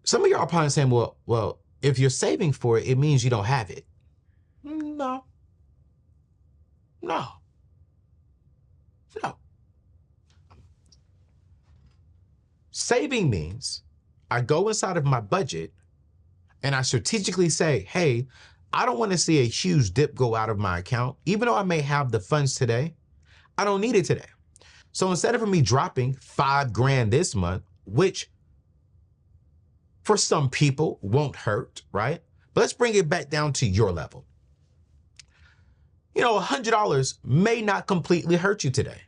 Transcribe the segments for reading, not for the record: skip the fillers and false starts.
Some of y'all are probably saying, well, if you're saving for it, it means you don't have it. No. Saving means I go inside of my budget and I strategically say, hey, I don't want to see a huge dip go out of my account. Even though I may have the funds today, I don't need it today. So instead of me dropping $5,000 this month, which for some people won't hurt, right? But let's bring it back down to your level. $100 may not completely hurt you today.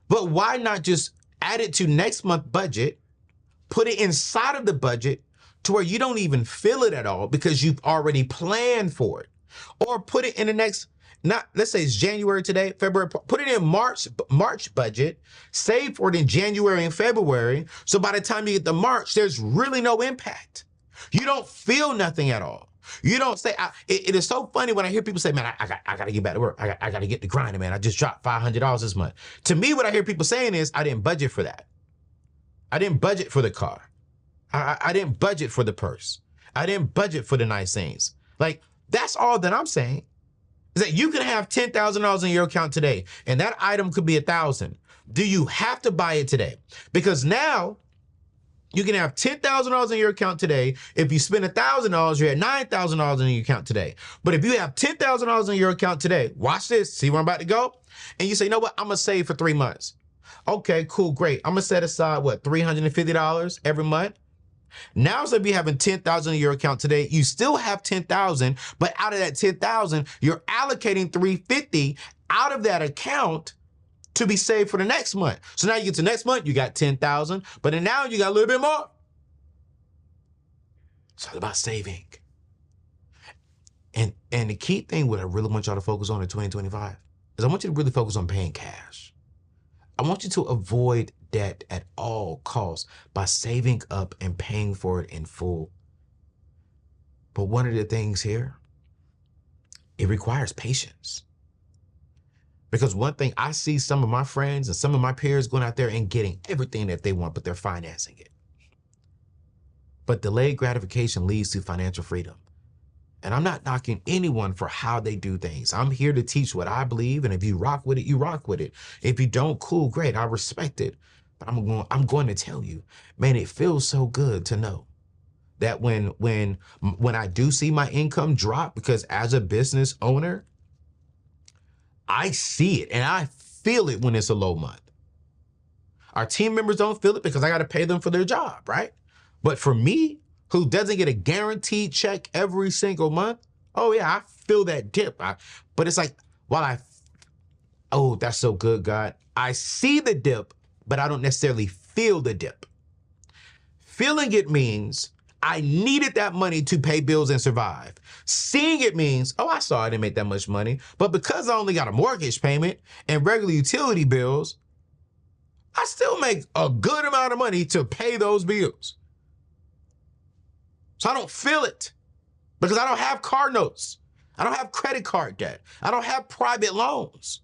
But why not just add it to next month's budget, put it inside of the budget to where you don't even feel it at all because you've already planned for it? Or put it in the next, let's say it's January today, February, put it in March budget, save for it in January and February. So by the time you get to March, there's really no impact. You don't feel nothing at all. You don't say, it is so funny when I hear people say, man, I got to get back to work. I got to get the grinding, man. I just dropped $500 this month. To me, what I hear people saying is, I didn't budget for that. I didn't budget for the car. I didn't budget for the purse. I didn't budget for the nice things. Like, that's all that I'm saying, is that you can have $10,000 in your account today, and that item could be $1,000. Do you have to buy it today? Because now, you can have $10,000 in your account today. If you spend $1,000, you're at $9,000 in your account today. But if you have $10,000 in your account today, watch this, see where I'm about to go? And you say, you know what, I'm gonna save for 3 months. Okay, cool, great. I'm gonna set aside, $350 every month? Now, instead of you having $10,000 in your account today, you still have $10,000, but out of that $10,000, you're allocating $350 out of that account to be saved for the next month. So now you get to next month, you got $10,000, but then now you got a little bit more. It's all about saving. And the key thing, what I really want y'all to focus on in 2025 is I want you to really focus on paying cash. I want you to avoid debt at all costs by saving up and paying for it in full. But one of the things here, it requires patience. Because one thing, I see some of my friends and some of my peers going out there and getting everything that they want, but they're financing it. But delayed gratification leads to financial freedom. And I'm not knocking anyone for how they do things. I'm here to teach what I believe, and if you rock with it, you rock with it. If you don't, cool, great, I respect it. But I'm going to tell you, man, it feels so good to know that when I do see my income drop, because as a business owner, I see it and I feel it when it's a low month. Our team members don't feel it because I got to pay them for their job, right? But for me, who doesn't get a guaranteed check every single month, oh yeah, I feel that dip. But it's like, oh, that's so good, God. I see the dip, but I don't necessarily feel the dip. Feeling it means I needed that money to pay bills and survive. Seeing it means, oh, I saw I didn't make that much money, but because I only got a mortgage payment and regular utility bills, I still make a good amount of money to pay those bills. So I don't feel it because I don't have car notes. I don't have credit card debt. I don't have private loans.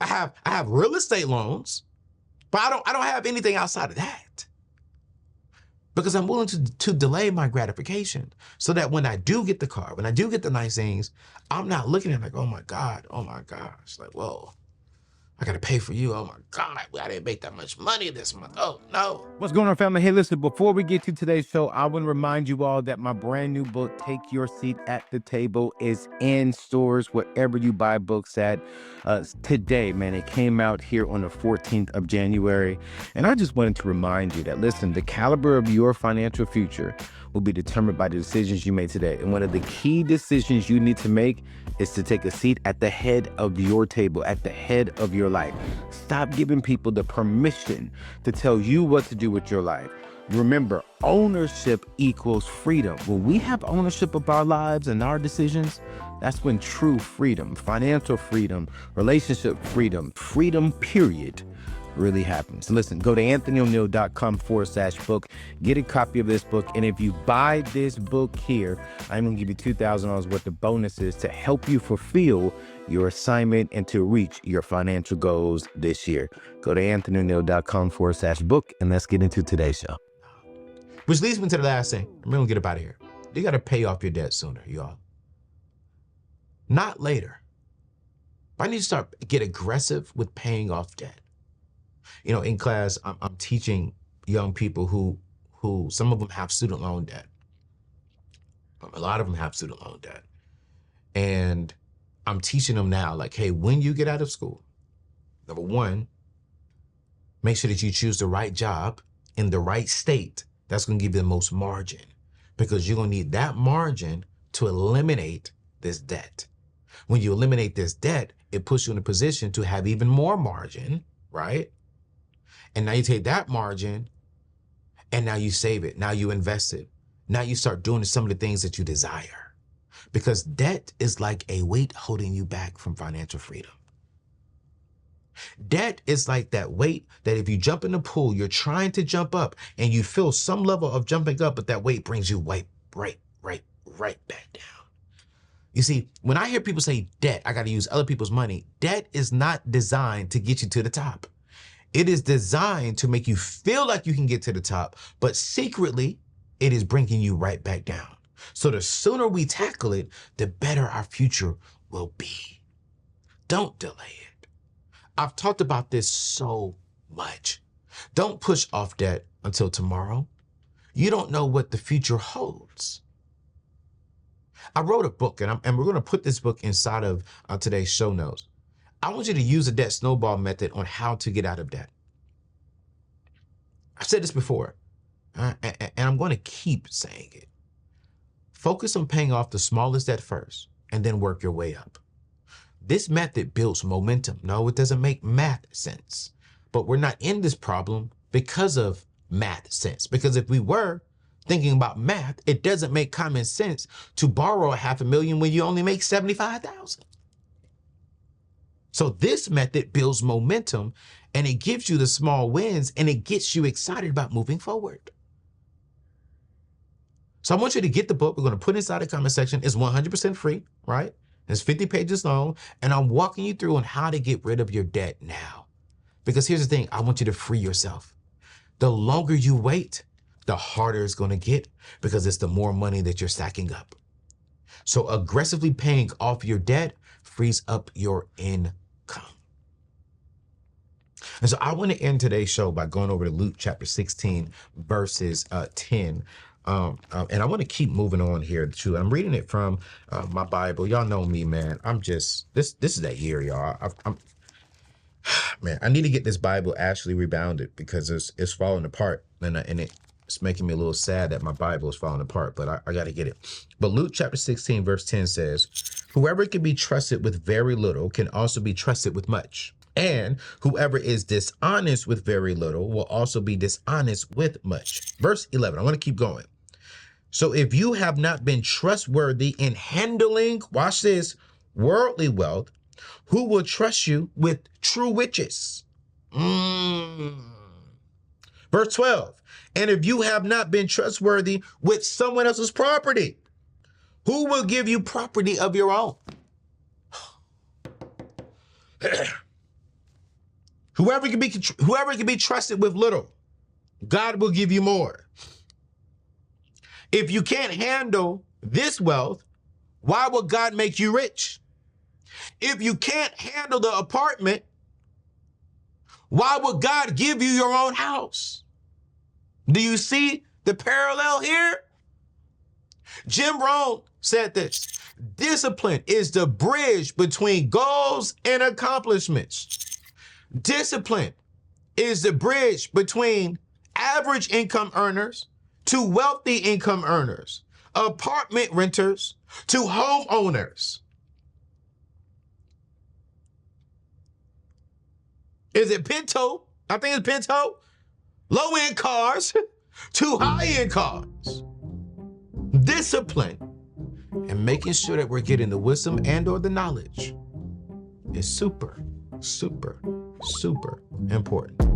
I have real estate loans, but I don't have anything outside of that. Because I'm willing to delay my gratification so that when I do get the car, when I do get the nice things, I'm not looking at it like, oh my gosh. Like, whoa, I got to pay for you. Oh my God, I didn't make that much money this month. Oh no. What's going on, family? Hey, listen, before we get to today's show, I want to remind you all that my brand new book, Take Your Seat at the Table, is in stores wherever you buy books at. Today, man, it came out here on the 14th of January. And I just wanted to remind you that, listen, the caliber of your financial future will be determined by the decisions you made today. And one of the key decisions you need to make is to take a seat at the head of your table, at the head of your life. Stop giving people the permission to tell you what to do with your life. Remember, ownership equals freedom. When we have ownership of our lives and our decisions, that's when true freedom, financial freedom, relationship freedom, freedom period, really happens. Listen, go to anthonyoneal.com/book, get a copy of this book. And if you buy this book here, I'm going to give you $2,000 worth of bonuses to help you fulfill your assignment and to reach your financial goals this year. Go to anthonyoneal.com/book, and let's get into today's show. Which leads me to the last thing. I'm gonna get up out of here. You gotta pay off your debt sooner, y'all. Not later. I need to get aggressive with paying off debt. You know, in class, I'm teaching young people who some of them have student loan debt. A lot of them have student loan debt. And I'm teaching them now, like, hey, when you get out of school, number one, make sure that you choose the right job in the right state. That's going to give you the most margin, because you're going to need that margin to eliminate this debt. When you eliminate this debt, it puts you in a position to have even more margin, right? And now you take that margin and now you save it. Now you invest it. Now you start doing some of the things that you desire, because debt is like a weight holding you back from financial freedom. Debt is like that weight that if you jump in the pool, you're trying to jump up and you feel some level of jumping up, but that weight brings you right back down. You see, when I hear people say debt, I got to use other people's money. Debt is not designed to get you to the top. It is designed to make you feel like you can get to the top, but secretly it is bringing you right back down. So the sooner we tackle it, the better our future will be. Don't delay it. I've talked about this so much. Don't push off debt until tomorrow. You don't know what the future holds. I wrote a book, and we're going to put this book inside of today's show notes. I want you to use the debt snowball method on how to get out of debt. I've said this before, and I'm going to keep saying it. Focus on paying off the smallest debt first, and then work your way up. This method builds momentum. No, it doesn't make math sense. But we're not in this problem because of math sense. Because if we were thinking about math, it doesn't make common sense to borrow $500,000 when you only make $75,000. So this method builds momentum, and it gives you the small wins, and it gets you excited about moving forward. So I want you to get the book. We're going to put it inside the comment section. It's 100% free, right? It's 50 pages long, and I'm walking you through on how to get rid of your debt now. Because here's the thing, I want you to free yourself. The longer you wait, the harder it's going to get, because it's the more money that you're stacking up. So aggressively paying off your debt frees up your income. And so I want to end today's show by going over to Luke chapter 16, verses 10. And I want to keep moving on here too. I'm reading it from my Bible. Y'all know me, man. I'm just, this is that year, y'all. Man, I need to get this Bible actually rebounded, because it's falling apart, and it's making me a little sad that my Bible is falling apart, but I got to get it. But Luke chapter 16, verse 10 says, "Whoever can be trusted with very little can also be trusted with much. And whoever is dishonest with very little will also be dishonest with much." Verse 11, I want to keep going. "So if you have not been trustworthy in handling," watch this, "worldly wealth, who will trust you with true riches?" Verse 12, "And if you have not been trustworthy with someone else's property, who will give you property of your own?" Whoever can be trusted with little, God will give you more. If you can't handle this wealth, why would God make you rich? If you can't handle the apartment, why would God give you your own house? Do you see the parallel here? Jim Rohn said this: discipline is the bridge between goals and accomplishments. Discipline is the bridge between average income earners to wealthy income earners, apartment renters to homeowners. Is it Pinto? I think it's Pinto. Low-end cars to high-end cars. Discipline and making sure that we're getting the wisdom and or the knowledge is super, super, super important.